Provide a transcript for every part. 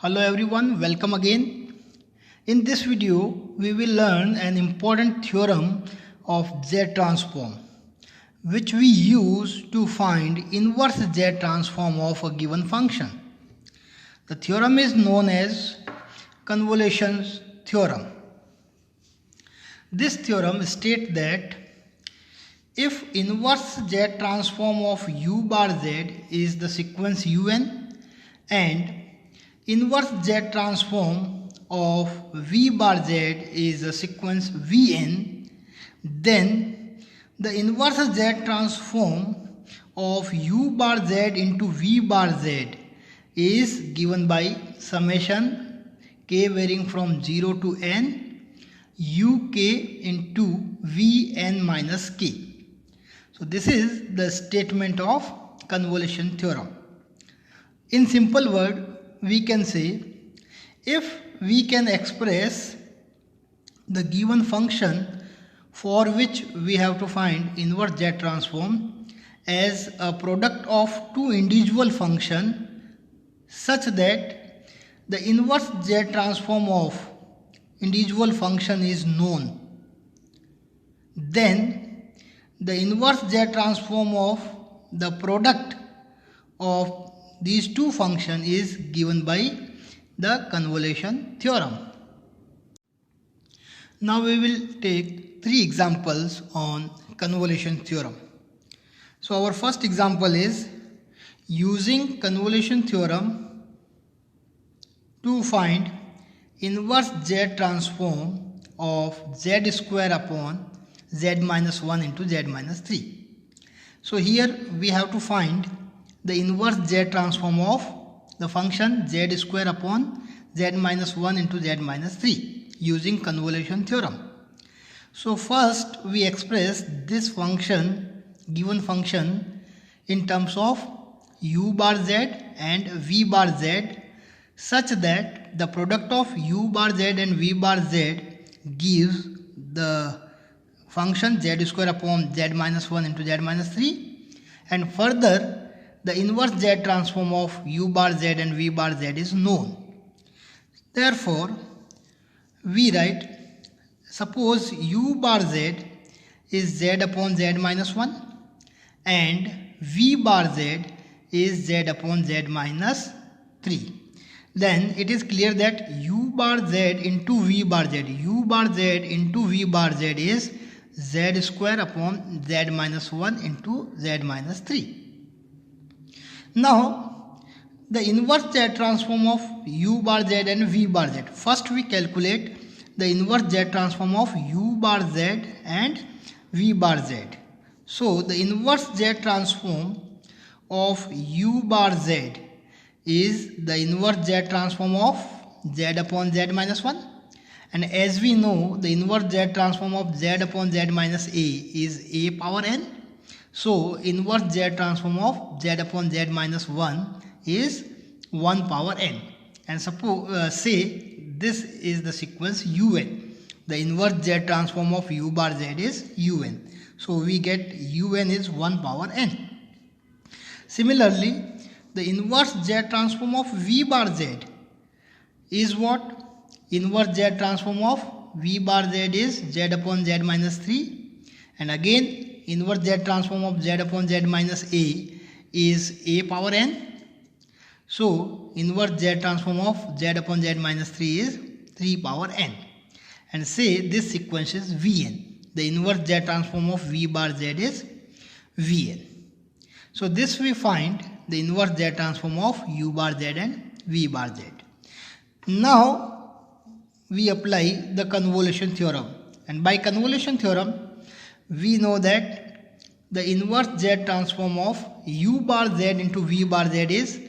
Hello everyone, welcome again. In this video, we will learn an important theorem of Z transform, which we use to find inverse Z transform of a given function. The theorem is known as convolution theorem. This theorem states that if inverse Z transform of u bar z is the sequence un and inverse Z transform of v bar z is the sequence vn, then the inverse Z transform of u bar z into v bar z is given by summation k varying from 0 to n uk into vn minus k. So this is the statement of convolution theorem. In simple word, we can say if we can express the given function for which we have to find inverse Z transform as a product of two individual function such that the inverse Z transform of individual function is known, then the inverse Z transform of the product of these two functions is given by the convolution theorem. Now we will take three examples on convolution theorem. So our first example is using convolution theorem to find inverse Z transform of z square upon z minus 1 into z minus 3. So here we have to find the inverse Z transform of the function z square upon z minus 1 into z minus 3 using convolution theorem. So first we express this function, given function, in terms of u bar z and v bar z such that the product of u bar z and v bar z gives the function z square upon z minus 1 into z minus 3, and further the inverse Z transform of u bar z and v bar z is known. Therefore, we write, suppose u bar z is z upon z minus 1 and v bar z is z upon z minus 3. Then it is clear that u bar z into v bar z, u bar z into v bar z is z square upon z minus 1 into z minus 3. Now, the inverse Z transform of u bar z and v bar z. First we calculate the inverse Z transform of u bar z and v bar z. So, the inverse Z transform of u bar z is the inverse Z transform of z upon z minus 1. And as we know, the inverse Z transform of z upon z minus a is a power n. So, inverse Z transform of z upon z minus 1 is 1 power n. And suppose say this is the sequence un. The inverse Z transform of u bar z is un. So, we get un is 1 power n. Similarly, the inverse Z transform of v bar z is what? Inverse Z transform of v bar z is z upon z minus 3, and again inverse Z transform of z upon z minus a is a power n. So, inverse Z transform of z upon z minus 3 is 3 power n. And say this sequence is vn. The inverse Z transform of v bar z is vn. So, this we find the inverse Z transform of u bar z and v bar z. Now, we apply the convolution theorem. And by convolution theorem, we know that the inverse Z transform of u bar z into v bar z is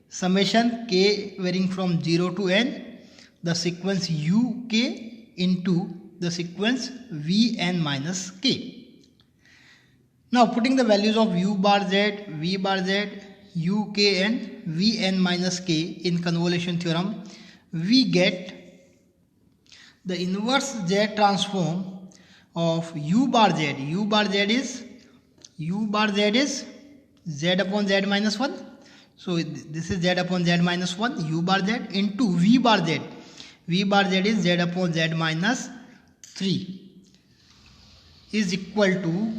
summation k varying from 0 to n, the sequence uk into the sequence vn minus k. Now putting the values of u bar z, v bar z, uk and vn minus k in convolution theorem, we get the inverse Z transform of u bar z. U bar z is z upon z minus 1. So this is z upon z minus 1 u bar z into v bar z. V bar z is z upon z minus 3 is equal to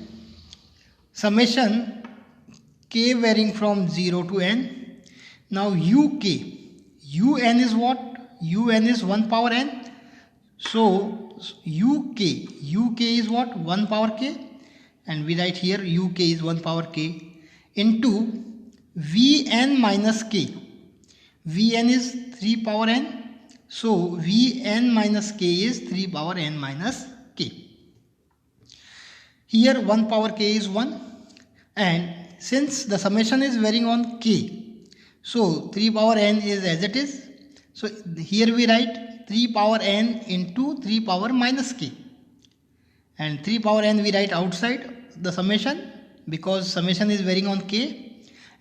summation k varying from 0 to n. Now uk, un is what? Un is 1 power n. So uk is what? 1 power k, and we write here uk is 1 power k into vn minus k. Vn is 3 power n. So vn minus k is 3 power n minus k. Here 1 power k is 1, and since the summation is varying on k, so 3 power n is as it is. So here we write 3 power n into 3 power minus k, and 3 power n we write outside the summation because summation is varying on k,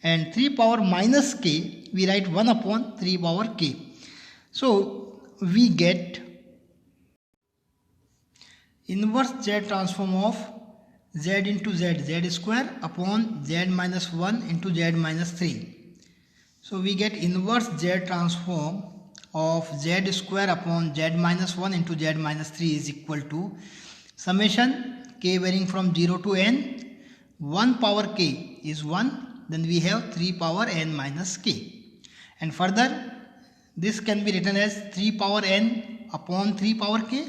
and 3 power minus k we write 1 upon 3 power k. So we get inverse z transform of z into z square upon z minus 1 into z minus 3. So we get inverse z transform of z square upon z minus 1 into z minus 3 is equal to summation k varying from 0 to n. 1 power k is 1, then we have 3 power n minus k, and further this can be written as 3 power n upon 3 power k,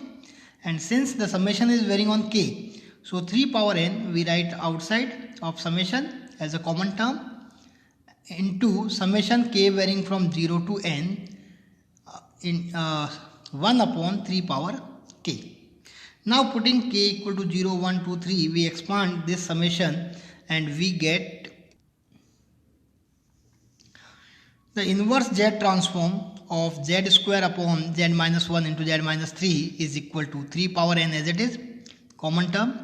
and since the summation is varying on k, so 3 power n we write outside of summation as a common term into summation k varying from 0 to n in 1 upon 3 power k. Now putting k equal to 0, 1, 2, 3, we expand this summation and we get the inverse z transform of z square upon z minus 1 into z minus 3 is equal to 3 power n as it is, common term,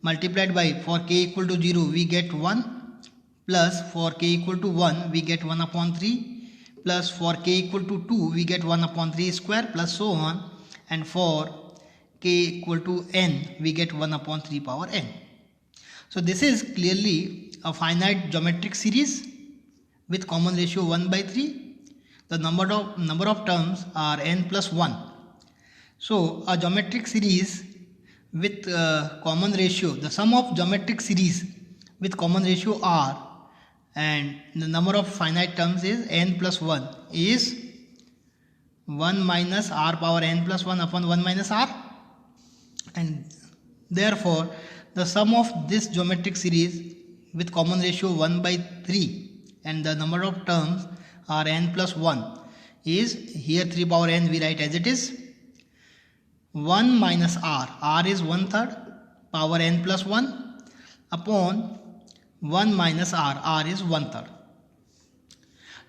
multiplied by for k equal to 0 we get 1, plus for k equal to 1 we get 1 upon 3, plus for k equal to 2 we get 1 upon 3 square, plus so on, and for k equal to n we get 1 upon 3 power n. So this is clearly a finite geometric series with common ratio 1 by 3. The number of terms are n plus 1. So a geometric series with common ratio, the sum of geometric series with common ratio r and the number of finite terms is n plus 1 is 1 minus r power n plus 1 upon 1 minus r, and therefore the sum of this geometric series with common ratio 1 by 3 and the number of terms are n plus 1 is, here 3 power n we write as it is, 1 minus r is 1/3 power n plus 1 upon 1 minus r is 1/3.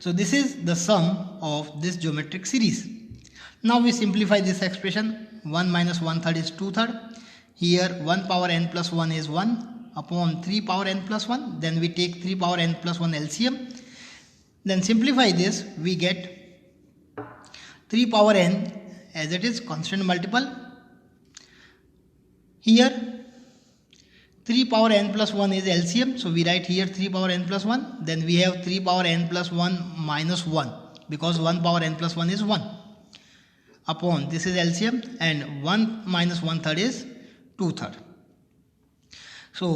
So this is the sum of this geometric series. Now we simplify this expression. 1 minus 1/3 is 2/3. Here 1 power n plus 1 is 1 upon 3 power n plus 1. Then we take 3 power n plus 1 LCM. Then simplify this, we get 3 power n as it is, constant multiple. Here 3 power n plus 1 is LCM, so we write here 3 power n plus 1. Then we have 3 power n plus 1 minus 1 because 1 power n plus 1 is 1 upon, this is LCM, and 1 minus 1/3 is 2/3. So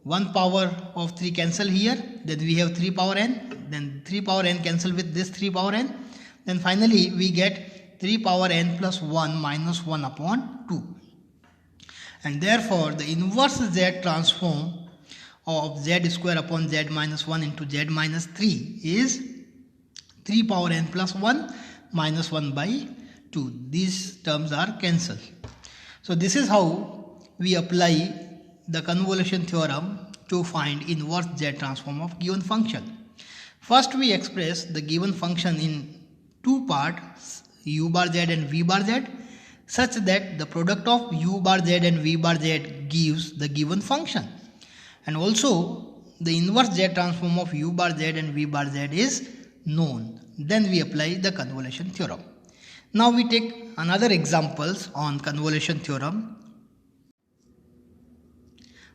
1 power of 3 cancel here, then we have 3 power n, then 3 power n cancel with this 3 power n, then finally we get 3 power n plus 1 minus 1 upon 2, and therefore the inverse z transform of z square upon z minus 1 into z minus 3 is 3 power n plus 1 minus 1 by 2. These terms are cancelled. So this is how we apply the convolution theorem to find inverse z transform of given function. First we express the given function in two parts, u bar z and v bar z, such that the product of u bar z and v bar z gives the given function, and also the inverse z transform of u bar z and v bar z is known. Then we apply the convolution theorem. Now we take another examples on convolution theorem.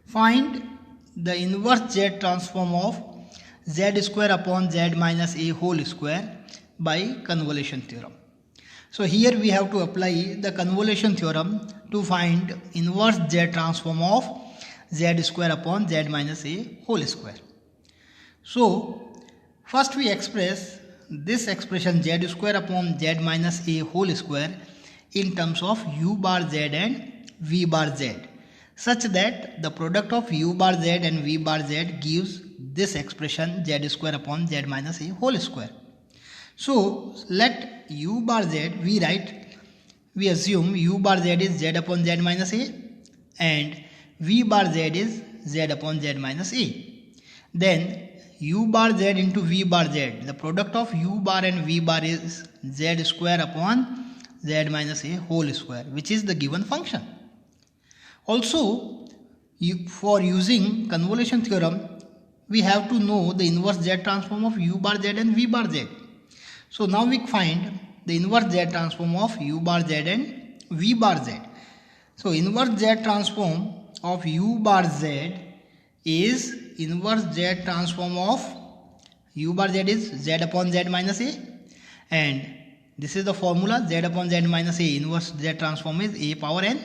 Find the inverse z transform of z square upon z minus a whole square by convolution theorem. So here we have to apply the convolution theorem to find inverse z transform of z square upon z minus a whole square. So first we express this expression z square upon z minus a whole square in terms of u bar z and v bar z, such that the product of u bar z and v bar z gives this expression z square upon z minus a whole square. So let u bar z, we assume u bar z is z upon z minus a and v bar z is z upon z minus a. Then u bar z into v bar z, the product of u bar and v bar is z square upon z minus a whole square, which is the given function. Also, for using convolution theorem, we have to know the inverse z transform of u bar z and v bar z. So now we find the inverse z transform of u bar z and v bar z. So inverse z transform of u bar z is inverse z transform of u bar z is z upon z minus a, and this is the formula, z upon z minus a inverse z transform is a power n,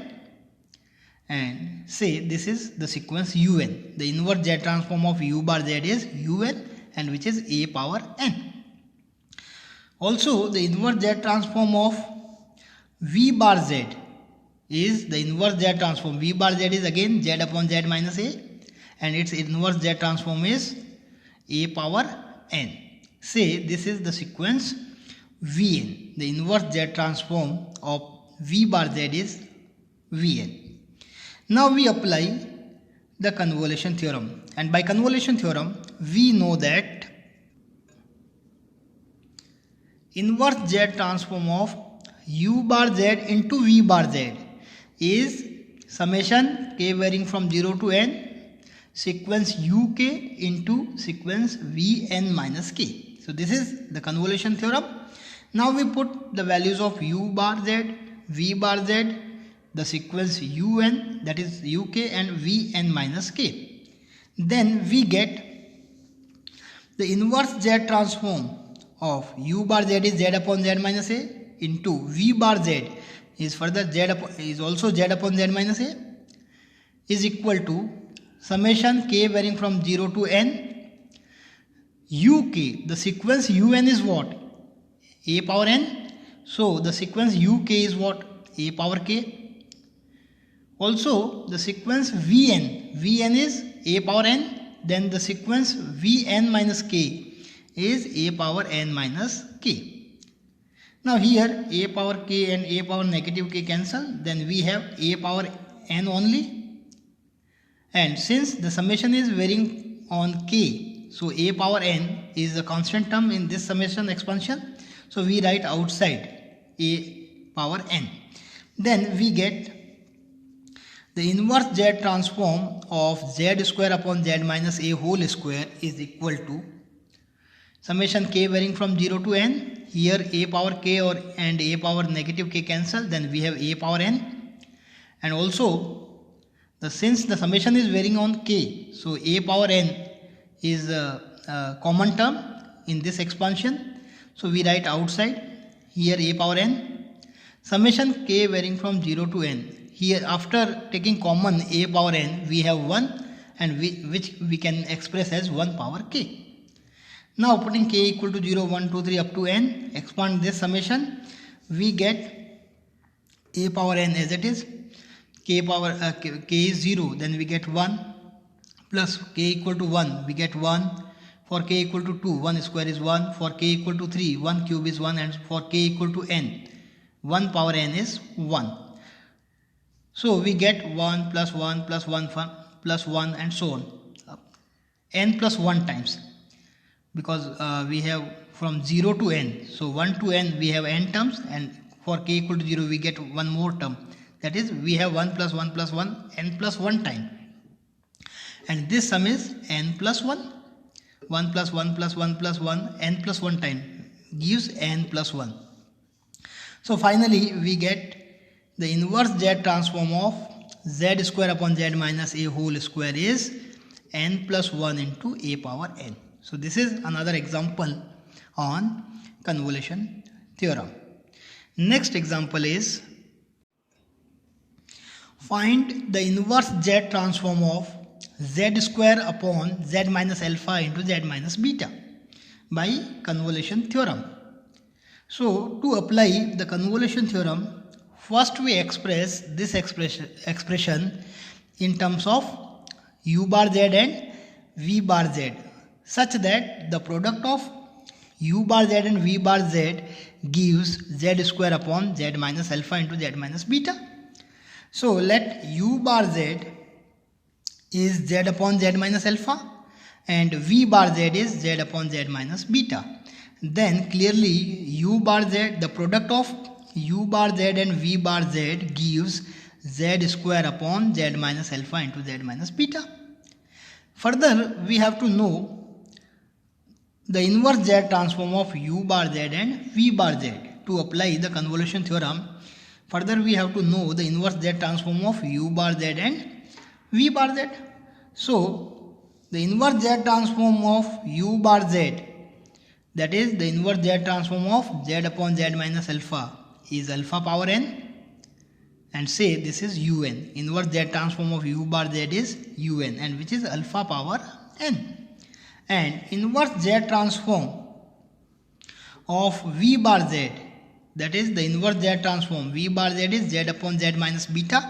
and say this is the sequence un. The inverse z transform of u bar z is un, and which is a power n. Also the inverse z transform of v bar z is the inverse z transform. V bar z is again z upon z minus a, and its inverse z transform is a power n. Say this is the sequence Vn. The inverse z transform of v bar z is Vn. Now we apply the convolution theorem, and by convolution theorem we know that inverse z transform of u bar z into v bar z is summation k varying from 0 to n sequence uk into sequence vn minus k. So this is the convolution theorem. Now we put the values of u bar z, v bar z, the sequence un, that is uk, and vn minus k. Then we get the inverse z transform of u bar z is z upon z minus a into v bar z is further is also z upon z minus a is equal to summation k varying from 0 to n uk. The sequence un is what? A power n. So the sequence uk is what? A power k. Also the sequence vn is a power n. Then the sequence vn minus k is a power n minus k. Now here a power k and a power negative k cancel, then we have a power n only. And since the summation is varying on k, so a power n is a constant term in this summation expansion. So we write outside a power n. Then we get the inverse z transform of z square upon z minus a whole square is equal to summation k varying from 0 to n. Here a power k and a power negative k cancel, then we have a power n. And also since the summation is varying on k, so a power n is a common term in this expansion. So we write outside here a power n, summation k varying from 0 to n. Here after taking common a power n, we have 1, and which we can express as 1 power k. Now putting k equal to 0, 1, 2, 3 up to n, expand this summation, we get a power n as it is. K is 0, then we get 1, plus k equal to 1, we get 1. For k equal to 2, 1 square is 1. For k equal to 3, 1 cube is 1. And for k equal to n, 1 power n is 1. So we get 1 plus 1 plus 1 plus 1 and so on. N plus 1 times. Because we have from 0 to n. So 1 to n we have n terms, and for k equal to 0 we get one more term. That is, we have 1 plus 1 plus 1, n plus 1 time. And this sum is n plus 1. 1 plus 1 plus 1 plus 1, n plus 1 time gives n plus 1. So finally we get the inverse z transform of z square upon z minus a whole square is n plus 1 into a power n. So this is another example on convolution theorem. Next example is find the inverse Z transform of Z square upon Z minus alpha into Z minus beta by convolution theorem. So to apply the convolution theorem, first we express this expression in terms of u bar z and v bar z, such that the product of u bar z and v bar z gives z square upon z minus alpha into z minus beta. So let u bar z is z upon z minus alpha and v bar z is z upon z minus beta. Then clearly u bar z, the product of u bar z and v bar z gives z square upon z minus alpha into z minus beta. Further, we have to know the inverse z transform of u bar z and v bar z. To apply the convolution theorem, further we have to know the inverse z transform of u bar z and v bar z. So the inverse z transform of u bar z, that is the inverse z transform of z upon z minus alpha, is alpha power n, and say this is un. Inverse z transform of u bar z is un, and which is alpha power n. And inverse z transform of v bar z, that is the inverse z transform v bar z is z upon z minus beta,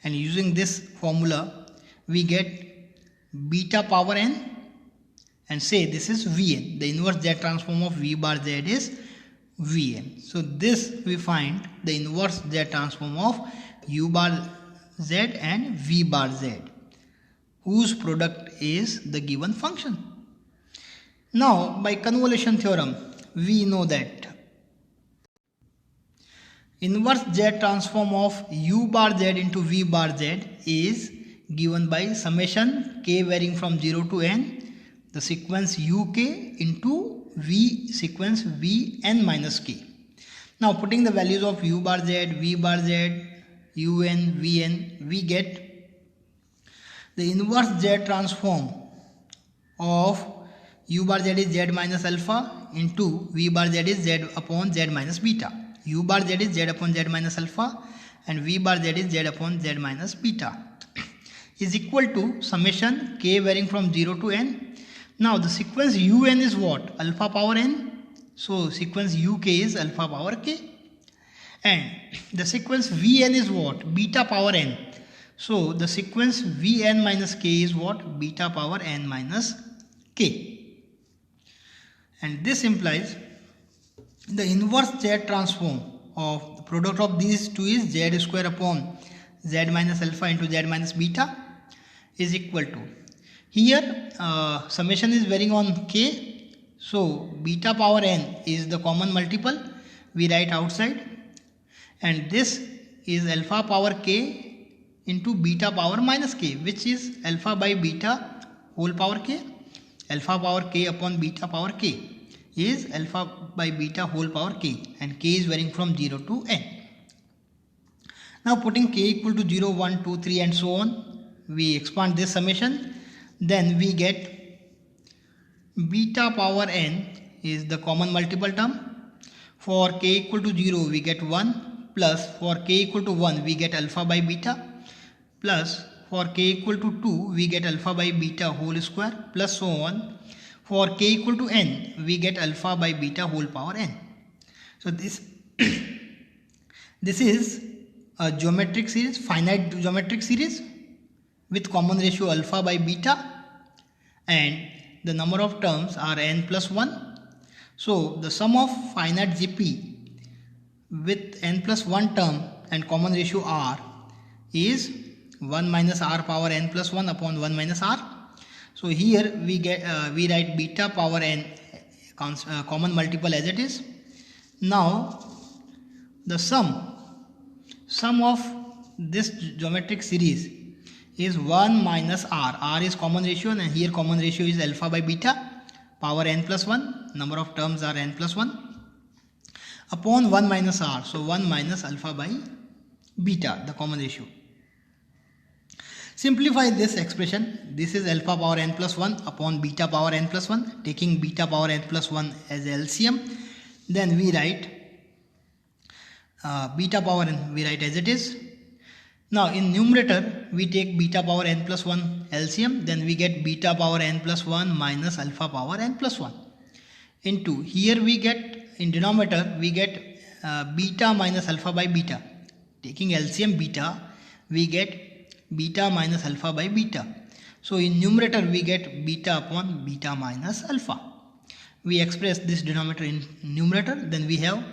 and using this formula we get beta power n, and say this is Vn. The inverse z transform of v bar z is Vn. So this we find the inverse z transform of u bar z and v bar z, whose product is the given function. Now by convolution theorem we know that inverse z transform of u bar z into v bar z is given by summation k varying from 0 to n, the sequence uk into v sequence vn minus k. Now putting the values of u bar z, v bar z, un, vn, we get the inverse z transform of u bar z is z minus alpha into v bar z is z upon z minus beta. U bar z is z upon z minus alpha and v bar z is z upon z minus beta is equal to summation k varying from 0 to n. Now the sequence un is what? Alpha power n. So sequence uk is alpha power k. And the sequence vn is what? Beta power n. So the sequence vn minus k is what? Beta power n minus k. And this implies the inverse z transform of the product of these two is z square upon z minus alpha into z minus beta is equal to, here summation is varying on k, so beta power n is the common multiple, we write outside, and this is alpha power k into beta power minus k, which is alpha by beta whole power k. Alpha power k upon beta power k is alpha by beta whole power k, and k is varying from 0 to n. Now putting k equal to 0, 1, 2, 3 and so on, we expand this summation, then we get beta power n is the common multiple term. For k equal to 0 we get 1, plus for k equal to 1 we get alpha by beta, plus for k equal to 2 we get alpha by beta whole square, plus so on. For k equal to n we get alpha by beta whole power n. So this is a geometric series, finite geometric series with common ratio alpha by beta, and the number of terms are n plus 1. So the sum of finite GP with n plus 1 term and common ratio r is 1 minus r power n plus 1 upon 1 minus r. So here we write beta power n common multiple as it is. Now the sum of this geometric series is 1 minus r. R is common ratio, and here common ratio is alpha by beta, power n plus 1, number of terms are n plus 1, upon 1 minus r. So 1 minus alpha by beta, the common ratio. Simplify this expression. This is alpha power n plus 1 upon beta power n plus 1. Taking beta power n plus 1 as LCM, then we write beta power n, we write as it is. Now in numerator we take beta power n plus 1 LCM, then we get beta power n plus 1 minus alpha power n plus 1 into, here we get in denominator we get beta minus alpha by beta. Taking LCM beta, we get beta minus alpha by beta. So in numerator we get beta upon beta minus alpha. We express this denominator in numerator, then we have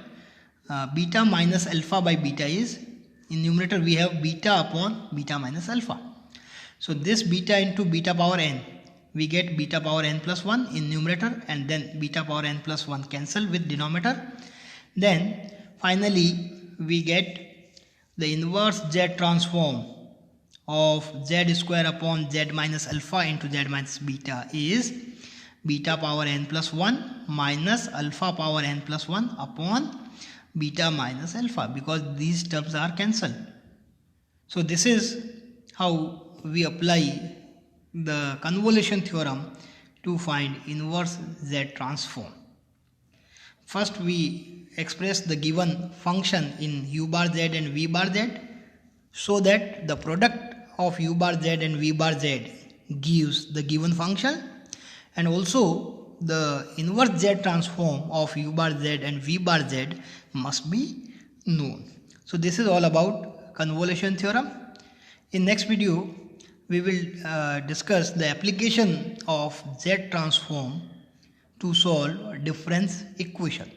beta minus alpha by beta is, in numerator we have beta upon beta minus alpha. So this beta into beta power n, we get beta power n plus 1 in numerator, and then beta power n plus 1 cancel with denominator. Then finally we get the inverse Z transform of Z square upon Z minus alpha into Z minus beta is beta power n plus 1 minus alpha power n plus 1 upon beta minus alpha, because these terms are cancelled. So this is how we apply the convolution theorem to find inverse Z transform. First we express the given function in u bar z and v bar z, so that the product of u bar z and v bar z gives the given function, and also the inverse Z transform of u bar z and v bar z must be known. So this is all about convolution theorem. In next video we will discuss the application of Z transform to solve difference equation.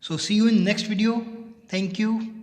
So see you in next video. Thank you.